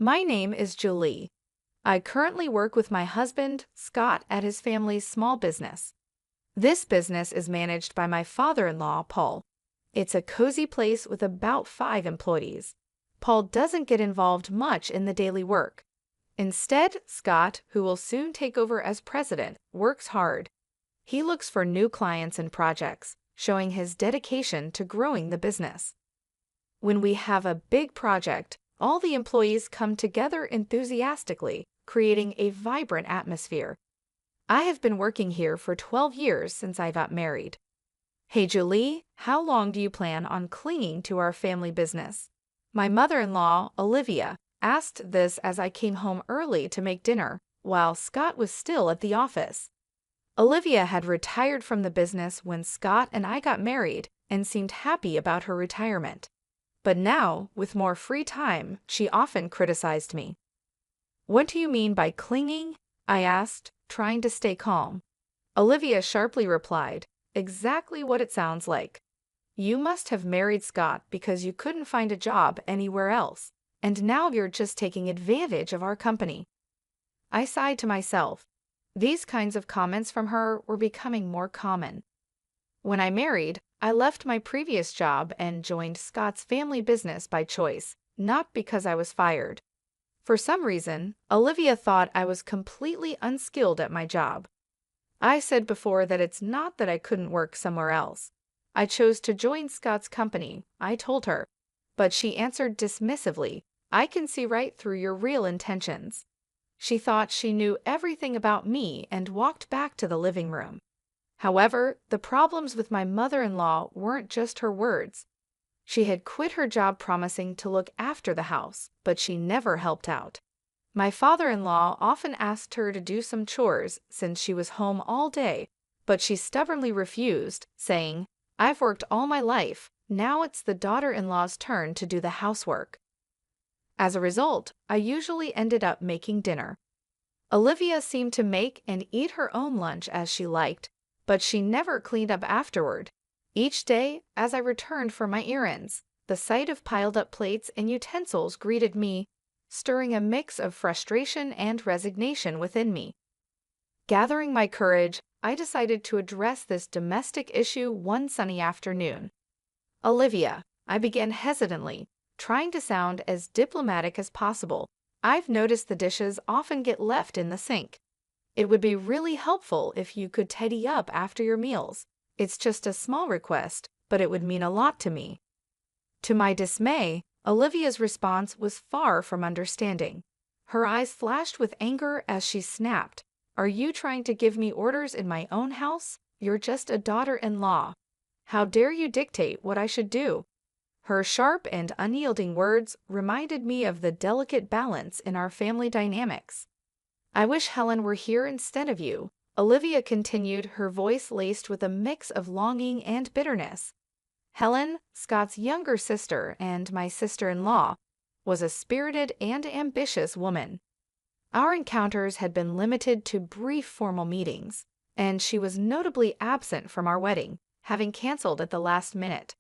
My name is Julie. I currently work with my husband, Scott, at his family's small business. This business is managed by my father-in-law, Paul. It's a cozy place with about 5 employees. Paul doesn't get involved much in the daily work. Instead, Scott, who will soon take over as president, works hard. He looks for new clients and projects, showing his dedication to growing the business. When we have a big project, all the employees come together enthusiastically, creating a vibrant atmosphere. I have been working here for 12 years since I got married. Hey Julie, how long do you plan on clinging to our family business? My mother-in-law, Olivia, asked this as I came home early to make dinner, while Scott was still at the office. Olivia had retired from the business when Scott and I got married and seemed happy about her retirement. But now, with more free time, she often criticized me. "What do you mean by clinging?" I asked, trying to stay calm. Olivia sharply replied, "Exactly what it sounds like. You must have married Scott because you couldn't find a job anywhere else, and now you're just taking advantage of our company." I sighed to myself. These kinds of comments from her were becoming more common. When I married, I left my previous job and joined Scott's family business by choice, not because I was fired. For some reason, Olivia thought I was completely unskilled at my job. I said before that it's not that I couldn't work somewhere else. I chose to join Scott's company, I told her. But she answered dismissively, "I can see right through your real intentions." She thought she knew everything about me and walked back to the living room. However, the problems with my mother-in-law weren't just her words. She had quit her job promising to look after the house, but she never helped out. My father-in-law often asked her to do some chores since she was home all day, but she stubbornly refused, saying, "I've worked all my life, now it's the daughter-in-law's turn to do the housework." As a result, I usually ended up making dinner. Olivia seemed to make and eat her own lunch as she liked, but she never cleaned up afterward. Each day, as I returned for my errands, the sight of piled-up plates and utensils greeted me, stirring a mix of frustration and resignation within me. Gathering my courage, I decided to address this domestic issue one sunny afternoon. "Olivia," I began hesitantly, trying to sound as diplomatic as possible, "I've noticed the dishes often get left in the sink. It would be really helpful if you could tidy up after your meals. It's just a small request, but it would mean a lot to me." To my dismay, Olivia's response was far from understanding. Her eyes flashed with anger as she snapped, "Are you trying to give me orders in my own house? You're just a daughter-in-law. How dare you dictate what I should do?" Her sharp and unyielding words reminded me of the delicate balance in our family dynamics. "I wish Helen were here instead of you," Olivia continued, her voice laced with a mix of longing and bitterness. Helen, Scott's younger sister and my sister-in-law, was a spirited and ambitious woman. Our encounters had been limited to brief formal meetings, and she was notably absent from our wedding, having canceled at the last minute.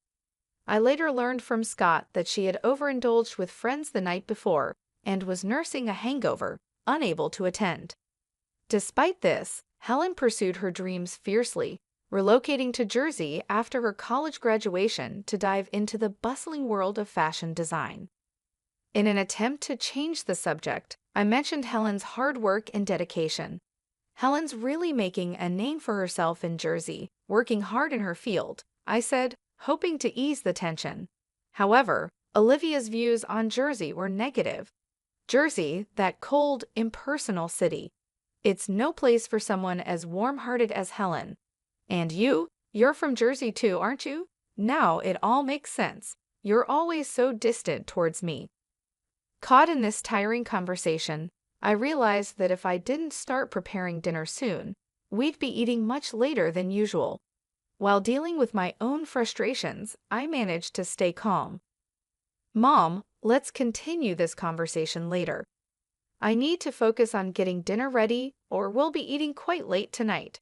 I later learned from Scott that she had overindulged with friends the night before and was nursing a hangover, unable to attend. Despite this, Helen pursued her dreams fiercely, relocating to Jersey after her college graduation to dive into the bustling world of fashion design. In an attempt to change the subject, I mentioned Helen's hard work and dedication. "Helen's really making a name for herself in Jersey, working hard in her field," I said, hoping to ease the tension. However, Olivia's views on Jersey were negative. Jersey, that cold, impersonal city. It's no place for someone as warm-hearted as Helen. "And you're from Jersey too, aren't you? Now it all makes sense. You're always so distant towards me." Caught in this tiring conversation, I realized that if I didn't start preparing dinner soon, we'd be eating much later than usual. While dealing with my own frustrations, I managed to stay calm. "Mom, let's continue this conversation later. I need to focus on getting dinner ready, or we'll be eating quite late tonight."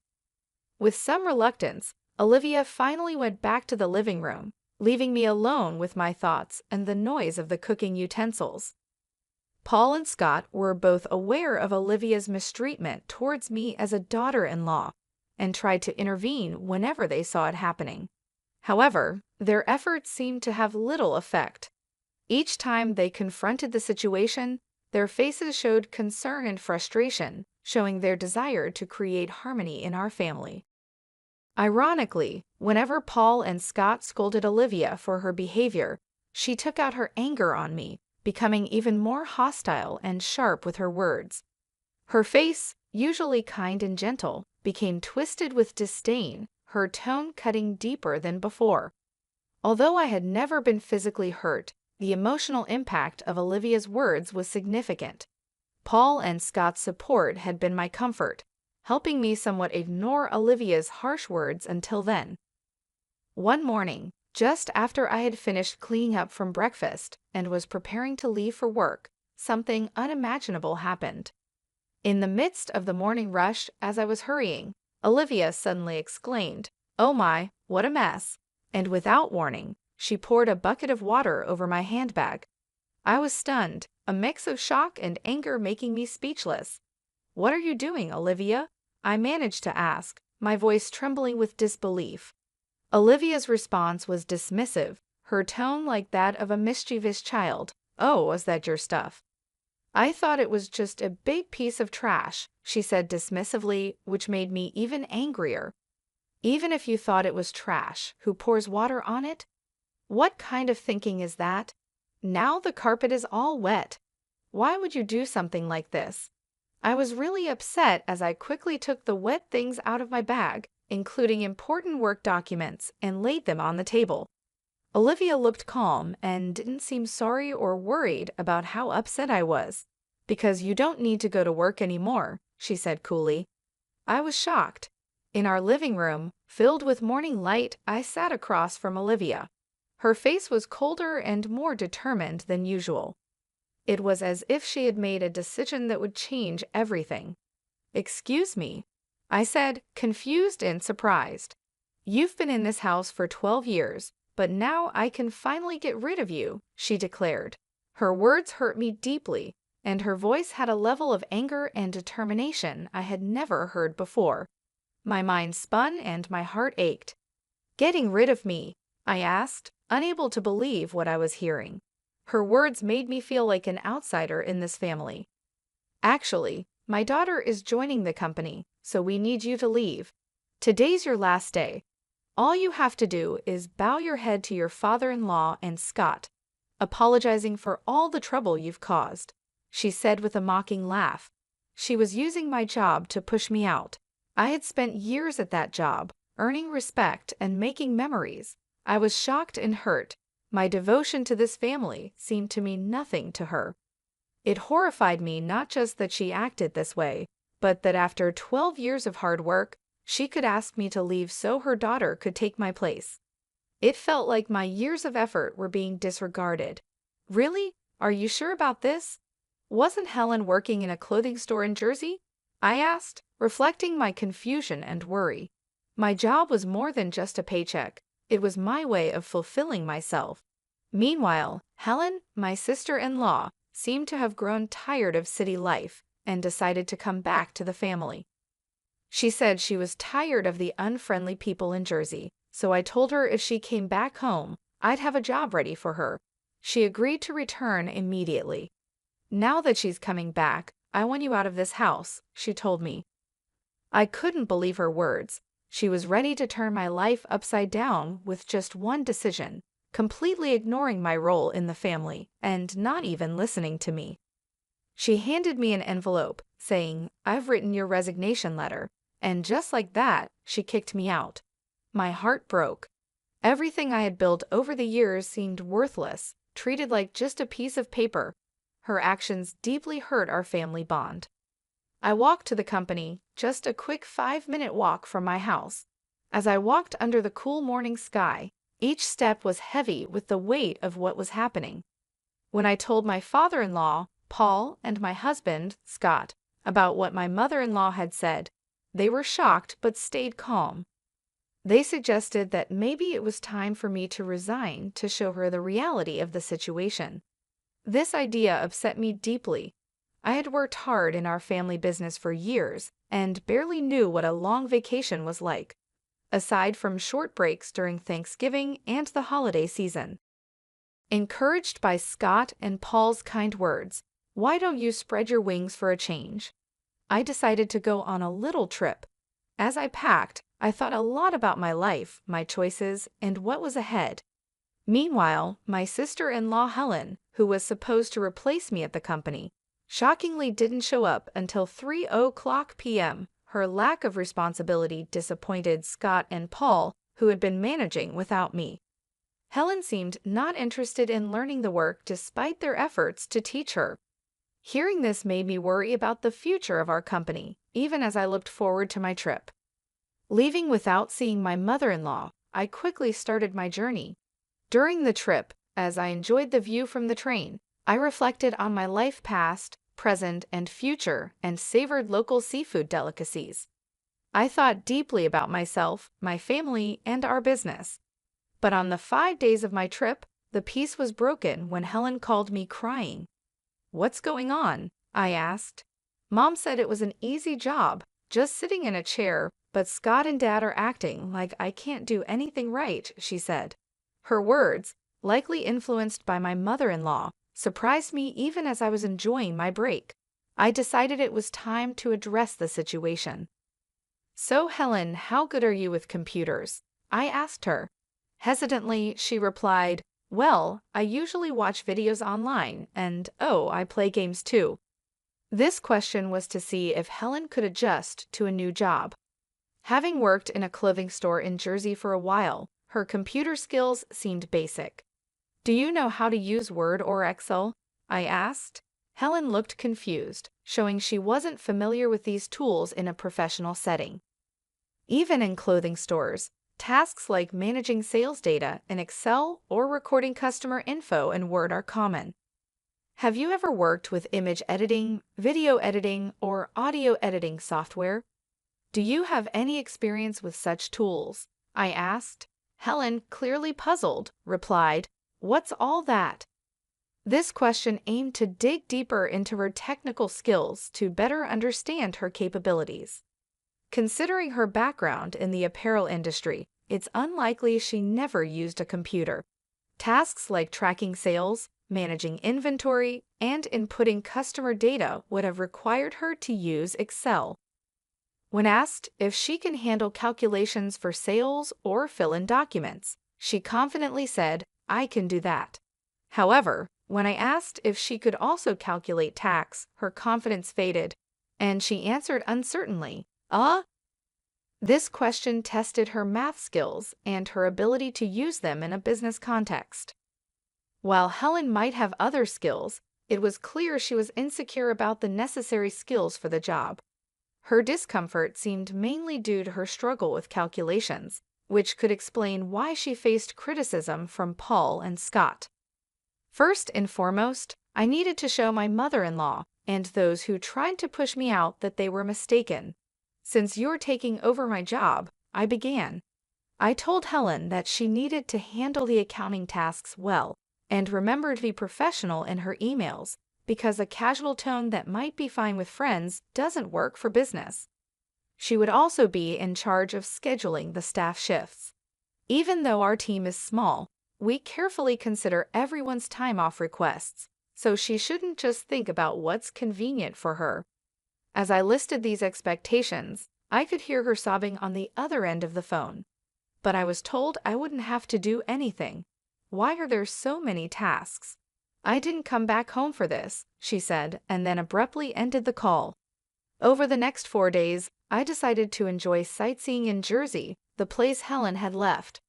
With some reluctance, Olivia finally went back to the living room, leaving me alone with my thoughts and the noise of the cooking utensils. Paul and Scott were both aware of Olivia's mistreatment towards me as a daughter-in-law and tried to intervene whenever they saw it happening. However, their efforts seemed to have little effect. Each time they confronted the situation, their faces showed concern and frustration, showing their desire to create harmony in our family. Ironically, whenever Paul and Scott scolded Olivia for her behavior, she took out her anger on me, becoming even more hostile and sharp with her words. Her face, usually kind and gentle, became twisted with disdain, her tone cutting deeper than before. Although I had never been physically hurt, the emotional impact of Olivia's words was significant. Paul and Scott's support had been my comfort, helping me somewhat ignore Olivia's harsh words until then. One morning, just after I had finished cleaning up from breakfast and was preparing to leave for work, something unimaginable happened. In the midst of the morning rush, as I was hurrying, Olivia suddenly exclaimed, "Oh my, what a mess!" And without warning, she poured a bucket of water over my handbag. I was stunned, a mix of shock and anger making me speechless. "What are you doing, Olivia?" I managed to ask, my voice trembling with disbelief. Olivia's response was dismissive, her tone like that of a mischievous child. "Oh, was that your stuff?" "I thought it was just a big piece of trash," she said dismissively, which made me even angrier. "Even if you thought it was trash, who pours water on it? What kind of thinking is that? Now the carpet is all wet. Why would you do something like this?" I was really upset as I quickly took the wet things out of my bag, including important work documents, and laid them on the table. Olivia looked calm and didn't seem sorry or worried about how upset I was. "Because you don't need to go to work anymore," she said coolly. I was shocked. In our living room, filled with morning light, I sat across from Olivia. Her face was colder and more determined than usual. It was as if she had made a decision that would change everything. "Excuse me," I said, confused and surprised. "You've been in this house for 12 years, but now I can finally get rid of you," she declared. Her words hurt me deeply, and her voice had a level of anger and determination I had never heard before. My mind spun and my heart ached. "Getting rid of me?" I asked, unable to believe what I was hearing. Her words made me feel like an outsider in this family. "Actually, my daughter is joining the company, so we need you to leave. Today's your last day. All you have to do is bow your head to your father-in-law and Scott, apologizing for all the trouble you've caused," she said with a mocking laugh. She was using my job to push me out. I had spent years at that job, earning respect and making memories. I was shocked and hurt. My devotion to this family seemed to mean nothing to her. It horrified me not just that she acted this way, but that after 12 years of hard work, she could ask me to leave so her daughter could take my place. It felt like my years of effort were being disregarded. "Really? Are you sure about this? Wasn't Helen working in a clothing store in Jersey?" I asked, reflecting my confusion and worry. My job was more than just a paycheck. It was my way of fulfilling myself. Meanwhile, Helen, my sister-in-law, seemed to have grown tired of city life and decided to come back to the family. She said she was tired of the unfriendly people in Jersey, so I told her if she came back home, I'd have a job ready for her. She agreed to return immediately. "Now that she's coming back, I want you out of this house," she told me. I couldn't believe her words. She was ready to turn my life upside down with just one decision, completely ignoring my role in the family and not even listening to me. She handed me an envelope, saying, "I've written your resignation letter," and just like that, she kicked me out. My heart broke. Everything I had built over the years seemed worthless, treated like just a piece of paper. Her actions deeply hurt our family bond. I walked to the company, just a quick 5-minute walk from my house. As I walked under the cool morning sky, each step was heavy with the weight of what was happening. When I told my father-in-law, Paul, and my husband, Scott, about what my mother-in-law had said, they were shocked but stayed calm. They suggested that maybe it was time for me to resign to show her the reality of the situation. This idea upset me deeply. I had worked hard in our family business for years and barely knew what a long vacation was like, aside from short breaks during Thanksgiving and the holiday season. Encouraged by Scott and Paul's kind words, "Why don't you spread your wings for a change?" I decided to go on a little trip. As I packed, I thought a lot about my life, my choices, and what was ahead. Meanwhile, my sister-in-law Helen, who was supposed to replace me at the company, shockingly didn't show up until 3:00 p.m. Her lack of responsibility disappointed Scott and Paul, who had been managing without me. Helen seemed not interested in learning the work despite their efforts to teach her. Hearing this made me worry about the future of our company, even as I looked forward to my trip. Leaving without seeing my mother-in-law, I quickly started my journey. During the trip, as I enjoyed the view from the train, I reflected on my life past, present, and future and savored local seafood delicacies. I thought deeply about myself, my family, and our business. But on the 5 days of my trip, the peace was broken when Helen called me crying. "What's going on?" I asked. "Mom said it was an easy job, just sitting in a chair, but Scott and Dad are acting like I can't do anything right," she said. Her words, likely influenced by my mother-in-law, surprised me even as I was enjoying my break. I decided it was time to address the situation. "So, Helen, how good are you with computers?" I asked her. Hesitantly, she replied, "Well, I usually watch videos online, and I play games too." This question was to see if Helen could adjust to a new job. Having worked in a clothing store in Jersey for a while, her computer skills seemed basic. "Do you know how to use Word or Excel?" I asked. Helen looked confused, showing she wasn't familiar with these tools in a professional setting. Even in clothing stores, tasks like managing sales data in Excel or recording customer info in Word are common. Have you ever worked with image editing, video editing, or audio editing software? Do you have any experience with such tools? I asked. Helen, clearly puzzled, replied, "What's all that?" This question aimed to dig deeper into her technical skills to better understand her capabilities. Considering her background in the apparel industry, it's unlikely she never used a computer. Tasks like tracking sales, managing inventory, and inputting customer data would have required her to use Excel. When asked if she can handle calculations for sales or fill in documents, she confidently said, "I can do that." However, when I asked if she could also calculate tax, her confidence faded, and she answered uncertainly, This question tested her math skills and her ability to use them in a business context. While Helen might have other skills, it was clear she was insecure about the necessary skills for the job. Her discomfort seemed mainly due to her struggle with calculations, which could explain why she faced criticism from Paul and Scott. First and foremost, I needed to show my mother-in-law and those who tried to push me out that they were mistaken. "Since you're taking over my job," I began. I told Helen that she needed to handle the accounting tasks well and remember to be professional in her emails, because a casual tone that might be fine with friends doesn't work for business. She would also be in charge of scheduling the staff shifts. Even though our team is small, we carefully consider everyone's time off requests, so she shouldn't just think about what's convenient for her. As I listed these expectations, I could hear her sobbing on the other end of the phone. But I was told I wouldn't have to do anything. "Why are there so many tasks?" "I didn't come back home for this," she said, and then abruptly ended the call. Over the next 4 days, I decided to enjoy sightseeing in Jersey, the place Helen had left.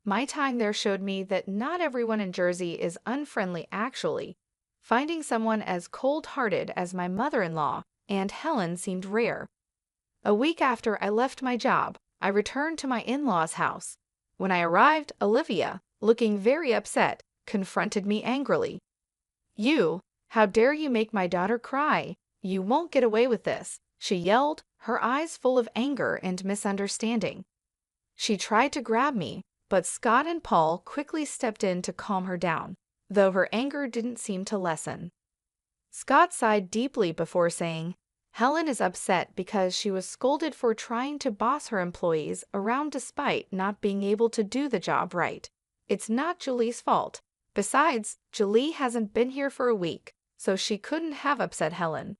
My time there showed me that not everyone in Jersey is unfriendly actually. Finding someone as cold-hearted as my mother-in-law and Helen seemed rare. A week after I left my job, I returned to my in-laws' house. When I arrived, Olivia, looking very upset, confronted me angrily. How dare you make my daughter cry? You won't get away with this," she yelled, her eyes full of anger and misunderstanding. She tried to grab me, but Scott and Paul quickly stepped in to calm her down. though her anger didn't seem to lessen. Scott sighed deeply before saying, Helen is upset because she was scolded for trying to boss her employees around despite not being able to do the job right. It's not Julie's fault. Besides, Julie hasn't been here for a week, so she couldn't have upset Helen.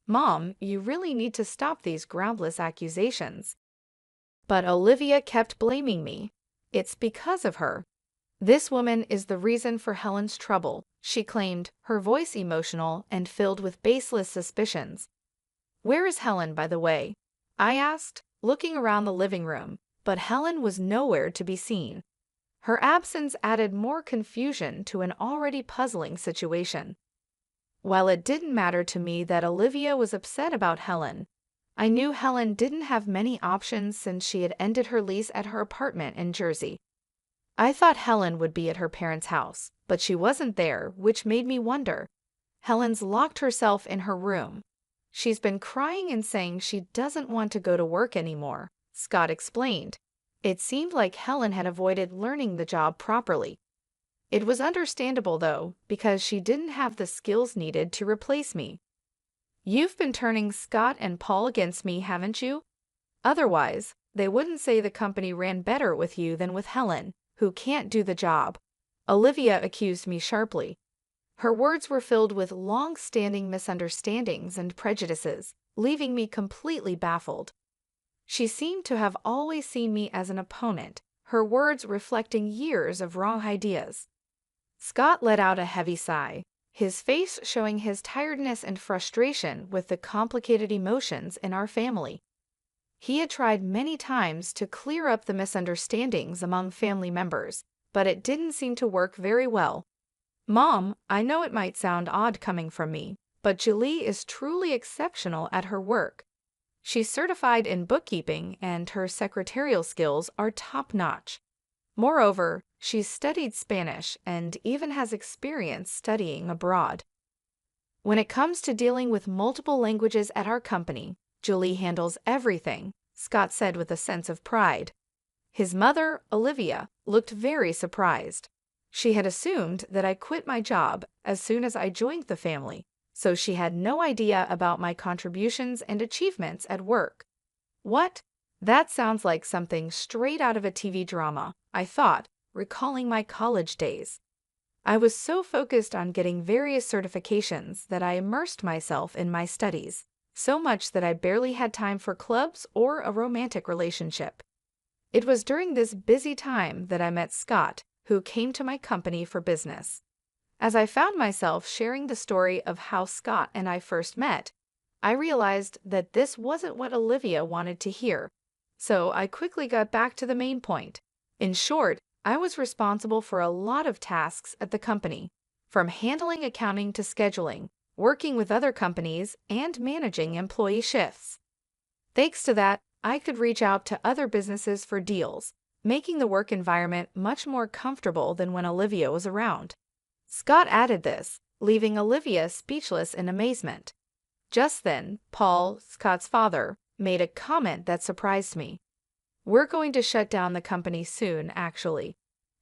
Mom, you really need to stop these groundless accusations. But Olivia kept blaming me. It's because of her. This woman is the reason for Helen's trouble, she claimed, her voice emotional and filled with baseless suspicions. Where is Helen, by the way? I asked, looking around the living room, but Helen was nowhere to be seen. Her absence added more confusion to an already puzzling situation. While it didn't matter to me that Olivia was upset about Helen, I knew Helen didn't have many options since she had ended her lease at her apartment in Jersey. I thought Helen would be at her parents' house, but she wasn't there, which made me wonder. Helen's locked herself in her room. She's been crying and saying she doesn't want to go to work anymore, Scott explained. It seemed like Helen had avoided learning the job properly. It was understandable, though, because she didn't have the skills needed to replace me. You've been turning Scott and Paul against me, haven't you? Otherwise, they wouldn't say the company ran better with you than with Helen, who can't do the job. Olivia accused me sharply. Her words were filled with long-standing misunderstandings and prejudices, leaving me completely baffled. She seemed to have always seen me as an opponent, her words reflecting years of wrong ideas. Scott let out a heavy sigh, his face showing his tiredness and frustration with the complicated emotions in our family. He had tried many times to clear up the misunderstandings among family members, but it didn't seem to work very well. Mom, I know it might sound odd coming from me, but Julie is truly exceptional at her work. She's certified in bookkeeping and her secretarial skills are top-notch. Moreover, she's studied Spanish and even has experience studying abroad. When it comes to dealing with multiple languages at our company, Julie handles everything, Scott said with a sense of pride. His mother, Olivia, looked very surprised. She had assumed that I quit my job as soon as I joined the family, so she had no idea about my contributions and achievements at work. What? That sounds like something straight out of a TV drama, I thought, recalling my college days. I was so focused on getting various certifications that I immersed myself in my studies, so much that I barely had time for clubs or a romantic relationship. It was during this busy time that I met Scott, who came to my company for business. As I found myself sharing the story of how Scott and I first met, I realized that this wasn't what Olivia wanted to hear, so I quickly got back to the main point. In short, I was responsible for a lot of tasks at the company, from handling accounting to scheduling, working with other companies, and managing employee shifts. Thanks to that, I could reach out to other businesses for deals, making the work environment much more comfortable than when Olivia was around. Scott added this, leaving Olivia speechless in amazement. Just then, Paul, Scott's father, made a comment that surprised me. We're going to shut down the company soon, actually.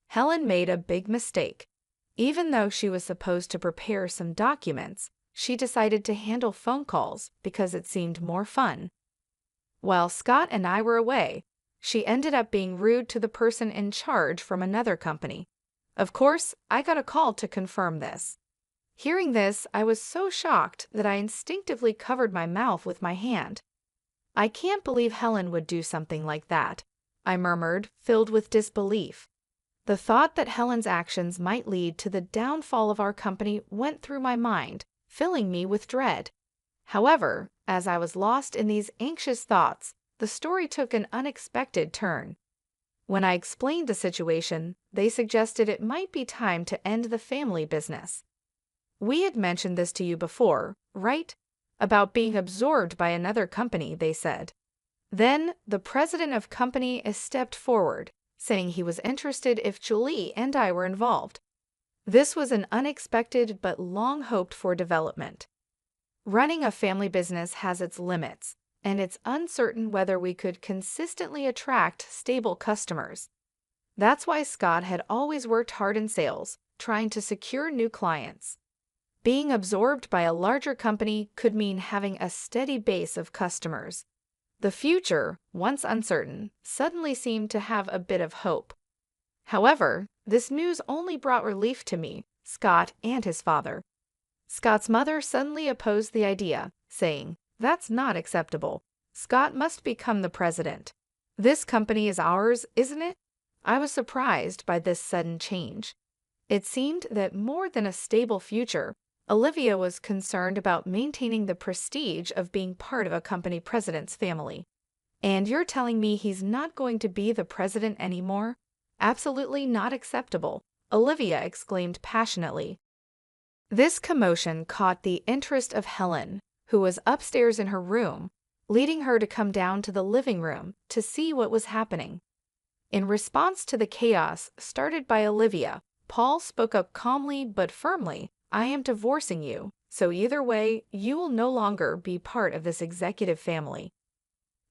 Helen made a big mistake. Even though she was supposed to prepare some documents, she decided to handle phone calls because it seemed more fun. While Scott and I were away, she ended up being rude to the person in charge from another company. Of course, I got a call to confirm this. Hearing this, I was so shocked that I instinctively covered my mouth with my hand. I can't believe Helen would do something like that, I murmured, filled with disbelief. The thought that Helen's actions might lead to the downfall of our company went through my mind, filling me with dread. However, as I was lost in these anxious thoughts, the story took an unexpected turn. When I explained the situation, they suggested it might be time to end the family business. We had mentioned this to you before, right? About being absorbed by another company, they said. Then, the president of company stepped forward, saying he was interested if Julie and I were involved. This was an unexpected but long-hoped-for development. Running a family business has its limits, and it's uncertain whether we could consistently attract stable customers. That's why Scott had always worked hard in sales, trying to secure new clients. Being absorbed by a larger company could mean having a steady base of customers. The future, once uncertain, suddenly seemed to have a bit of hope. However, this news only brought relief to me, Scott, and his father. Scott's mother suddenly opposed the idea, saying, "That's not acceptable. Scott must become the president. This company is ours, isn't it?" I was surprised by this sudden change. It seemed that more than a stable future, Olivia was concerned about maintaining the prestige of being part of a company president's family. "And you're telling me he's not going to be the president anymore? Absolutely not acceptable," Olivia exclaimed passionately. This commotion caught the interest of Helen, who was upstairs in her room, leading her to come down to the living room to see what was happening. In response to the chaos started by Olivia, Paul spoke up calmly but firmly, "I am divorcing you, so either way, you will no longer be part of this executive family.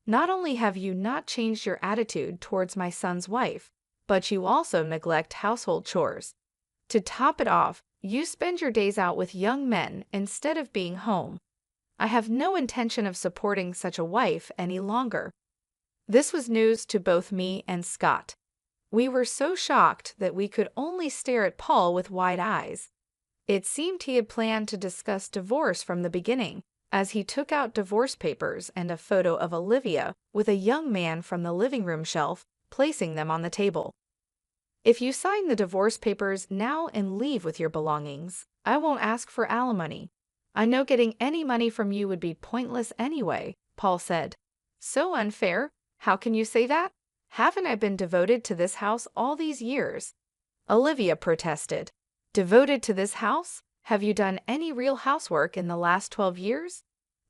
Not only have you not changed your attitude towards my son's wife, but you also neglect household chores. To top it off, you spend your days out with young men instead of being home. I have no intention of supporting such a wife any longer." This was news to both me and Scott. We were so shocked that we could only stare at Paul with wide eyes. It seemed he had planned to discuss divorce from the beginning, as he took out divorce papers and a photo of Olivia with a young man from the living room shelf, placing them on the table. "If you sign the divorce papers now and leave with your belongings, I won't ask for alimony. I know getting any money from you would be pointless anyway," Paul said. "So unfair. How can you say that? Haven't I been devoted to this house all these years?" Olivia protested. "Devoted to this house? Have you done any real housework in the last 12 years?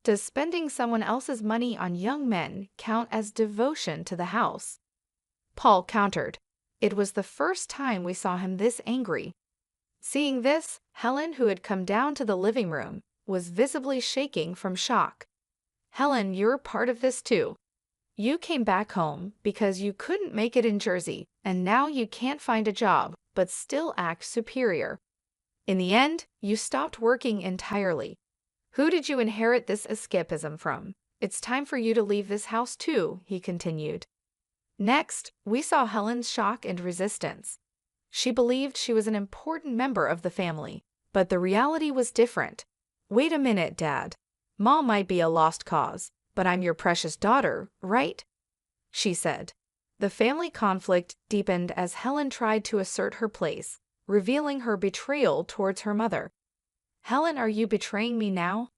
Does spending someone else's money on young men count as devotion to the house?" Paul countered. It was the first time we saw him this angry. Seeing this, Helen, who had come down to the living room, was visibly shaking from shock. "Helen, you're part of this too. You came back home because you couldn't make it in Jersey, and now you can't find a job, but still act superior. In the end, you stopped working entirely. Who did you inherit this escapism from? It's time for you to leave this house too," he continued. Next, we saw Helen's shock and resistance. She believed she was an important member of the family, but the reality was different. "Wait a minute, Dad. Mom might be a lost cause, but I'm your precious daughter, right?" she said. The family conflict deepened as Helen tried to assert her place, revealing her betrayal towards her mother. "Helen, are you betraying me now?"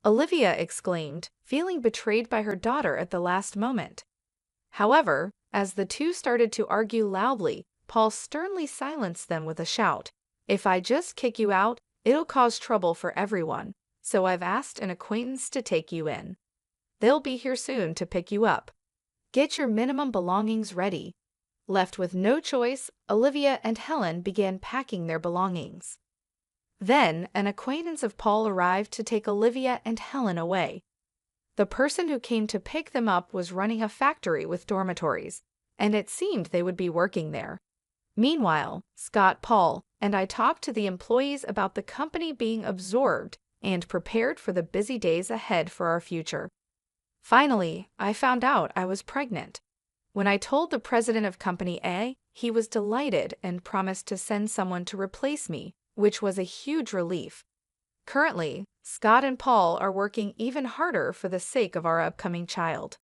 Olivia exclaimed, feeling betrayed by her daughter at the last moment. However, as the two started to argue loudly, Paul sternly silenced them with a shout. "If I just kick you out, it'll cause trouble for everyone, so I've asked an acquaintance to take you in. They'll be here soon to pick you up. Get your minimum belongings ready." Left with no choice, Olivia and Helen began packing their belongings. Then, an acquaintance of Paul arrived to take Olivia and Helen away. The person who came to pick them up was running a factory with dormitories, and it seemed they would be working there. Meanwhile, Scott, Paul, and I talked to the employees about the company being absorbed and prepared for the busy days ahead for our future. Finally, I found out I was pregnant. When I told the president of Company A, he was delighted and promised to send someone to replace me, which was a huge relief. Currently, Scott and Paul are working even harder for the sake of our upcoming child.